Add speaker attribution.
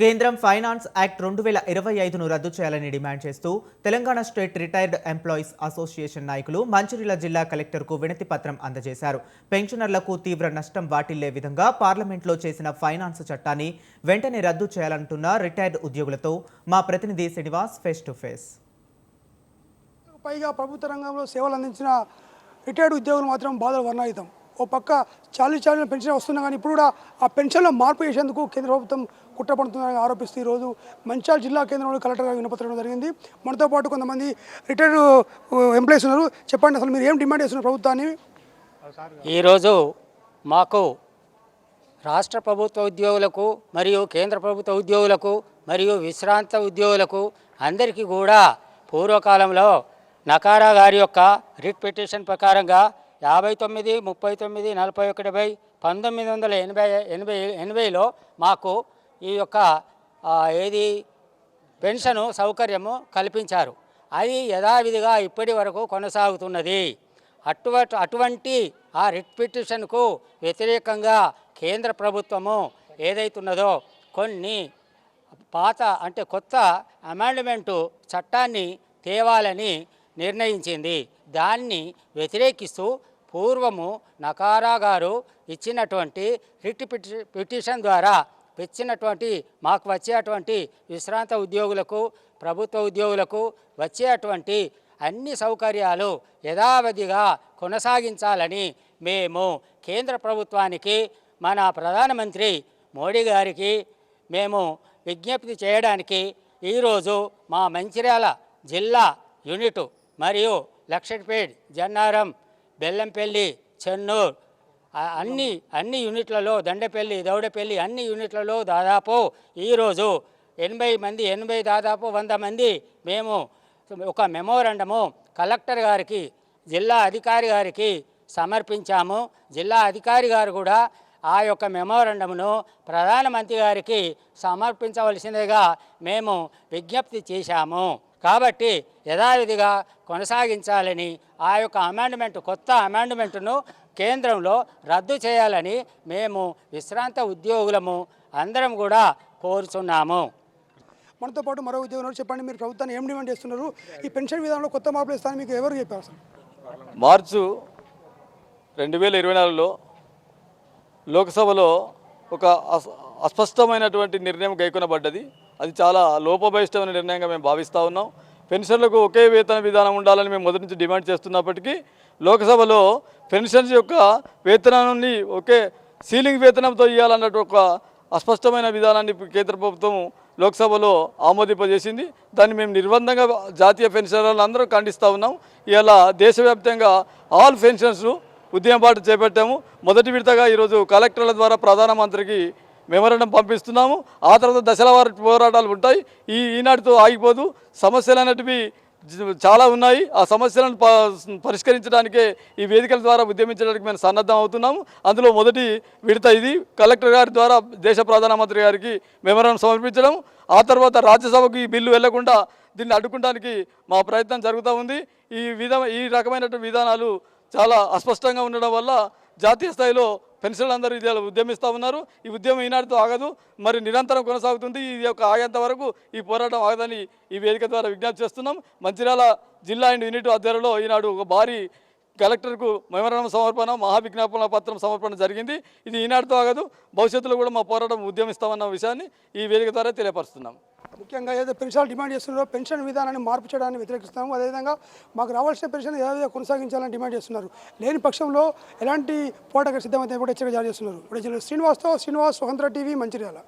Speaker 1: కేంద్రం finance act 2025ను రద్దు చేయాలని డిమాండ్ చేస్తూ Telangana state retired employees association నాయకులు మంచిర్యాల జిల్లా కలెక్టర్కు వినతి పత్రం అందజేశారు. పెన్షనర్లకు తీవ్ర నష్టం వాటిల్లే విధంగా పార్లమెంట్లో చేసిన ఫైనాన్స్ చట్టాన్ని వెంటనే రద్దు చేయాలంటున్న రిటైర్డ్ ఉద్యోగులతో మా ప్రతినిధి శ్రీనివాస్ ఫేస్ టు ఫేస్.
Speaker 2: పైగా ప్రభుత్వ రంగంలో సేవలు అందించిన రిటైర్డ్ ఉద్యోగులు మాత్రం బాధలు వర్ణాయుతం. ఓ పక్క చాలీ పెన్షన్ వస్తున్నా కానీ ఇప్పుడు కూడా ఆ పెన్షన్లో మార్పు చేసేందుకు కేంద్ర ప్రభుత్వం కుట్రపడుతుందని ఆరోపిస్తూ ఈరోజు మంచిర్యాల జిల్లా కేంద్రంలో కలెక్టర్ గారు వినపత్రం జరిగింది. మనతో పాటు కొంతమంది రిటైర్డ్ ఎంప్లాయీస్ ఉన్నారు. చెప్పండి, అసలు మీరు ఏం డిమాండ్ చేస్తున్నారు ప్రభుత్వాన్ని?
Speaker 3: ఈరోజు మాకు రాష్ట్ర ప్రభుత్వ ఉద్యోగులకు మరియు కేంద్ర ప్రభుత్వ ఉద్యోగులకు మరియు విశ్రాంత ఉద్యోగులకు అందరికీ కూడా పూర్వకాలంలో నకారా గారి యొక్క రిట్ పిటిషన్ ప్రకారంగా 59, 39, 41 1980లో మాకు ఈ యొక్క పెన్షను సౌకర్యము కల్పించారు. అది యథావిధిగా ఇప్పటి వరకు కొనసాగుతున్నది. అటువంటి ఆ రిట్ పిటిషన్కు వ్యతిరేకంగా కేంద్ర ప్రభుత్వము ఏదైతున్నదో కొన్ని కొత్త అమెండ్మెంటు చట్టాన్ని తేవాలని నిర్ణయించింది. దాన్ని వ్యతిరేకిస్తూ పూర్వము నకారా గారు ఇచ్చినటువంటి రిట్ పిటిషన్ ద్వారా మాకు వచ్చేటువంటి విశ్రాంత ఉద్యోగులకు ప్రభుత్వ ఉద్యోగులకు వచ్చేటువంటి అన్ని సౌకర్యాలు యథావధిగా కొనసాగించాలని మేము కేంద్ర ప్రభుత్వానికి మన ప్రధానమంత్రి మోడీ గారికి మేము విజ్ఞప్తి చేయడానికి ఈరోజు మా మంచిర్యాల జిల్లా యూనిట్ మరియు లక్షట్పేట్, జన్నారం, బెల్లంపల్లి, చెన్నూరు అన్ని యూనిట్లలో, దండపల్లి, దౌడపల్లి అన్ని యూనిట్లలో దాదాపు ఈరోజు 100 మంది మేము ఒక మెమోరాండము కలెక్టర్ గారికి, జిల్లా అధికారి గారికి సమర్పించాము. జిల్లా అధికారి గారు కూడా ఆ యొక్క మెమోరాండమును ప్రధానమంత్రి గారికి సమర్పించవలసిందిగా మేము విజ్ఞప్తి చేశాము. కాబట్టి యథావిధిగా కొనసాగించాలని ఆ యొక్క కొత్త అమెండ్మెంట్ను కేంద్రంలో రద్దు చేయాలని మేము విశ్రాంత ఉద్యోగులము అందరం కూడా కోరుచున్నాము.
Speaker 2: మనతో పాటు మరో ఉద్యోగులు చెప్పండి, మీరు ప్రభుత్వాన్ని ఏం డిమాండ్ చేస్తున్నారు? ఈ పెన్షన్ విధానంలో కొత్త మార్పులు ఇస్తారని మీకు ఎవరు చెప్పారు?
Speaker 4: మార్చి 2024లో లోక్సభలో ఒక అస్పష్టమైనటువంటి నిర్ణయం గైకొనబడ్డది. అది చాలా లోపభయిష్టమైన నిర్ణయంగా మేము భావిస్తూ ఉన్నాం. పెన్షన్లకు ఒకే వేతన విధానం ఉండాలని మేము మొదటి నుంచి డిమాండ్ చేస్తున్నప్పటికీ లోక్సభలో పెన్షన్స్ యొక్క వేతనాన్ని ఒకే సీలింగ్ వేతనంతో ఇవ్వాలన్నట్టు ఒక అస్పష్టమైన విధానాన్ని కేంద్ర ప్రభుత్వం లోక్సభలో ఆమోదింపజేసింది. దాన్ని మేము నిర్బంధంగా జాతీయ పెన్షనర్లు అందరూ ఖండిస్తూ ఉన్నాం. ఇలా దేశవ్యాప్తంగా ఆల్ పెన్షన్స్ను ఉద్యమపాటు చేపట్టాము. మొదటి విడతగా ఈరోజు కలెక్టర్ల ద్వారా ప్రధానమంత్రికి మెమోరాండం పంపిస్తున్నాము. ఆ తర్వాత దశలవారీ పోరాటాలు ఉంటాయి. ఈనాటితో ఆగిపోదు. సమస్యలు అనేటివి చాలా ఉన్నాయి. ఆ సమస్యలను పరిష్కరించడానికే ఈ వేదికల ద్వారా ఉద్యమించడానికి మేము సన్నద్ధం అవుతున్నాము. అందులో మొదటి విడత ఇది. కలెక్టర్ గారి ద్వారా దేశ ప్రధానమంత్రి గారికి మెమోరాండం సమర్పించడం, ఆ తర్వాత రాజ్యసభకు ఈ బిల్లు వెళ్లకుండా దీన్ని అడ్డుకోవడానికి మా ప్రయత్నం జరుగుతూ ఉంది. ఈ రకమైనటువంటి విధానాలు చాలా అస్పష్టంగా ఉండడం వల్ల జాతీయ స్థాయిలో పెన్షన్లు అందరూ ఇది ఉద్యమిస్తూ ఉన్నారు. ఈ ఉద్యమం ఈనాటితో ఆగదు, మరి నిరంతరం కొనసాగుతుంది. ఇది ఆగేంత వరకు ఈ పోరాటం ఆగదని ఈ వేదిక ద్వారా విజ్ఞప్తి చేస్తున్నాం. మంచిర్యాల జిల్లా అండ్ యూనిట్ ఆధ్వర్యంలో ఈనాడు ఒక భారీ కలెక్టర్కు మెమోరాండం సమర్పణ, మహావిజ్ఞాపన పత్రం సమర్పణ జరిగింది. ఇది ఈనాటితో ఆగదు, భవిష్యత్తులో కూడా మా పోరాటం ఉద్యమిస్తామన్న విషయాన్ని ఈ వేదిక ద్వారా తెలియపరుస్తున్నాం.
Speaker 2: ముఖ్యంగా ఏదైతే పెన్షన్ డిమాండ్ చేస్తున్నారో పెన్షన్ విధానాన్ని మార్పు చేయడాన్ని వ్యతిరేకిస్తున్నాము. అదేవిధంగా మాకు రావాల్సిన పెన్షన్ ఏదైనా కొనసాగించాలని డిమాండ్ చేస్తున్నారు. లేని పక్షంలో ఎలాంటి పోరాటకు సిద్ధమైతే కూడా హెచ్చరిక జారీ చేస్తున్నారు. శ్రీనివాస్, స్వతంత్ర టీవీ, మంచిర్యాల.